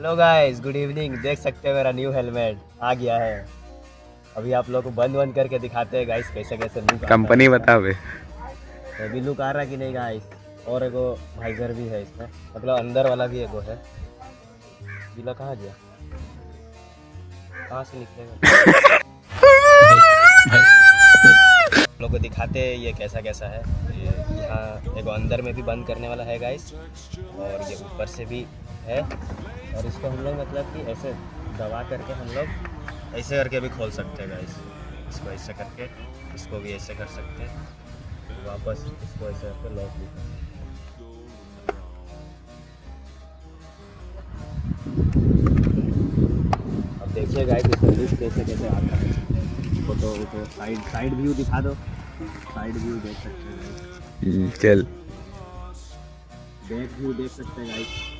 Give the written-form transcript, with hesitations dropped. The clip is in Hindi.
Hello guys, good evening. देख सकते हैं मेरा न्यू हेलमेट आ गया है। अभी आप लोग को बंद करके दिखाते हैं गाइस कैसे कैसे लुक कंपनी बता बे। तो अभी लुक आ रहा कि नहीं गाइस। और एगो वाइजर भी है इसमें, मतलब अंदर वाला भी एगो है। जिला कहाँ गया, कहाँ से निकलेगा? आप लोग को दिखाते हैं ये कैसा कैसा है। ये यहाँ एगो अंदर में भी बंद करने वाला है गाइस, और ये ऊपर से भी है। और इसको हम लोग मतलब कि ऐसे दबा करके हम लोग ऐसे करके भी खोल सकते हैं गाइस। इसको ऐसे करके, इसको भी ऐसे कर सकते हैं, वापस इसको ऐसे करके लॉक भी कर सकते हैं। अब देखिए गाइस इसका लुक कैसे कैसे आता है। फोटो साइड व्यू दिखा दो। साइड व्यू देख सकते हैं गाइस, चल बैक व्यू देख सकते हैं गाइस।